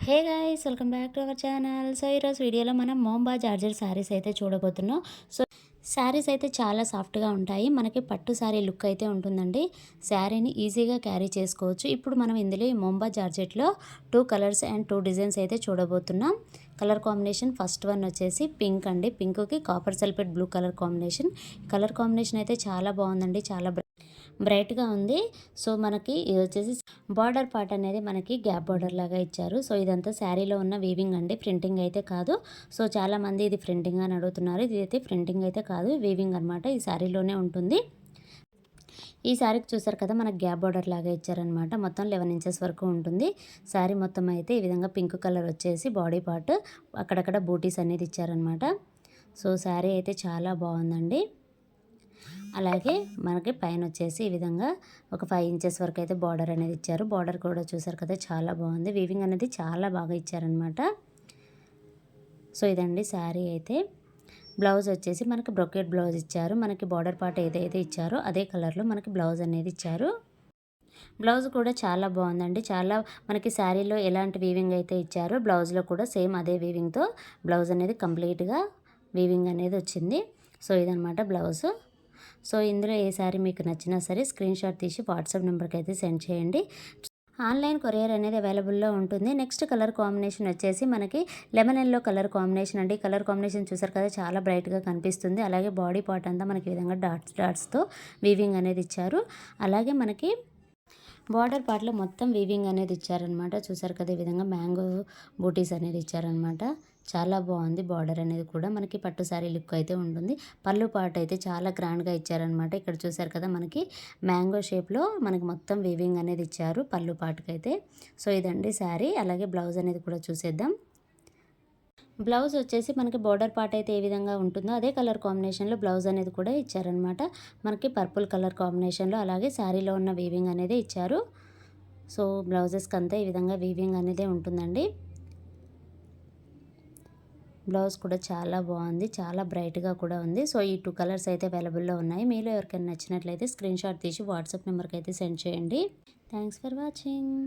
Hey guys, welcome back to our channel. So ఈరోజు వీడియోలో మనం మోంబా జార్జెట్ శారీస్ అయితే చూడబోతున్నాం. సో శారీస్ అయితే చాలా సాఫ్ట్గా ఉంటాయి. మనకి పట్టు శారీ లుక్ అయితే ఉంటుందండి. శారీని ఈజీగా క్యారీ చేసుకోవచ్చు. ఇప్పుడు మనం ఇందులో ఈ మోంబా జార్జెట్లో 2 కలర్స్ అండ్ 2 డిజైన్స్ అయితే చూడబోతున్నాం. కలర్ కాంబినేషన్ ఫస్ట్ వన్ వచ్చేసి పింక్ అండి. పింక్కి copper sulphate blue colour combination. Colour combination అయితే చాలా బాగుందండి. చాలా బ్రైట్గా ఉంది. సో మనకి ఇది వచ్చేసి బార్డర్ పార్ట్ అనేది మనకి గ్యాప్ బార్డర్ లాగా ఇచ్చారు. సో ఇదంతా శారీలో ఉన్న వీవింగ్ అండి, ప్రింటింగ్ అయితే కాదు. సో చాలామంది ఇది ప్రింటింగ్ అని అడుగుతున్నారు. ఇది అయితే ప్రింటింగ్ అయితే కాదు, వీవింగ్ అనమాట. ఈ శారీలోనే ఉంటుంది. ఈ శారీకి చూసారు కదా, మనకు గ్యాప్ బార్డర్ లాగా ఇచ్చారనమాట. మొత్తం 11 ఇంచెస్ వరకు ఉంటుంది. శారీ మొత్తం అయితే ఈ విధంగా పింక్ కలర్ వచ్చేసి బాడీ పార్ట్ అక్కడక్కడ బూటీస్ అనేది ఇచ్చారనమాట. సో శారీ అయితే చాలా బాగుందండి. అలాగే మనకి పైన వచ్చేసి ఈ విధంగా ఒక 5 ఇంచెస్ వరకు అయితే బార్డర్ అనేది ఇచ్చారు. బార్డర్ కూడా చూసారు కదా, చాలా బాగుంది. వీవింగ్ అనేది చాలా బాగా ఇచ్చారనమాట. సో ఇదండి శారీ అయితే. బ్లౌజ్ వచ్చేసి మనకి బ్రొకెట్ బ్లౌజ్ ఇచ్చారు. మనకి బార్డర్ పార్ట్ ఏదైతే ఇచ్చారో అదే కలర్లో మనకి బ్లౌజ్ అనేది ఇచ్చారు. బ్లౌజ్ కూడా చాలా బాగుందండి. చాలా మనకి శారీలో ఎలాంటి వీవింగ్ అయితే ఇచ్చారో బ్లౌజ్లో కూడా సేమ్ అదే వీవింగ్తో బ్లౌజ్ అనేది కంప్లీట్గా వీవింగ్ అనేది వచ్చింది. సో ఇదనమాట బ్లౌజ్. సో ఇందులో ఏ శారీ మీకు నచ్చినా సరే స్క్రీన్ షాట్ తీసి వాట్సాప్ నెంబర్కి అయితే సెండ్ చేయండి. ఆన్లైన్ కొరియర్ అనేది అవైలబుల్లో ఉంటుంది. నెక్స్ట్ కలర్ కాంబినేషన్ వచ్చేసి మనకి లెమన్ ఎల్లో కలర్ కాంబినేషన్ అండి. కలర్ కాంబినేషన్ చూసారు కదా, చాలా బ్రైట్గా కనిపిస్తుంది. అలాగే బాడీ పార్ట్ అంతా మనకి ఈ విధంగా డాట్స్తో వీవింగ్ అనేది ఇచ్చారు. అలాగే మనకి బార్డర్ పార్ట్లో మొత్తం వీవింగ్ అనేది ఇచ్చారనమాట. చూసారు కదా, ఈ విధంగా మ్యాంగో బూటీస్ అనేది ఇచ్చారనమాట. చాలా బాగుంది. బార్డర్ అనేది కూడా మనకి పట్టు శారీ లుక్ అయితే ఉంటుంది. పళ్ళు పార్ట్ అయితే చాలా గ్రాండ్గా ఇచ్చారనమాట. ఇక్కడ చూసారు కదా, మనకి మ్యాంగో షేప్లో మనకి మొత్తం వీవింగ్ అనేది ఇచ్చారు పళ్ళు పార్ట్కి అయితే. సో ఇదండి శారీ. అలాగే బ్లౌజ్ అనేది కూడా చూసేద్దాం. బ్లౌజ్ వచ్చేసి మనకి బోర్డర్ పార్ట్ అయితే ఏ విధంగా ఉంటుందో అదే కలర్ కాంబినేషన్లో బ్లౌజ్ అనేది కూడా ఇచ్చారనమాట. మనకి పర్పుల్ కలర్ కాంబినేషన్లో అలాగే శారీలో ఉన్న వీవింగ్ అనేది ఇచ్చారు. సో బ్లౌజెస్కి అంతా ఈ విధంగా వీవింగ్ అనేది ఉంటుందండి. బ్లౌజ్ కూడా చాలా బాగుంది. చాలా బ్రైట్గా కూడా ఉంది. సో ఈ 2 కలర్స్ అయితే అవైలబుల్లో ఉన్నాయి. మీలో ఎవరికైనా నచ్చినట్లయితే స్క్రీన్ షాట్ తీసి వాట్సాప్ నెంబర్కి అయితే సెండ్ చేయండి. Thanks for watching.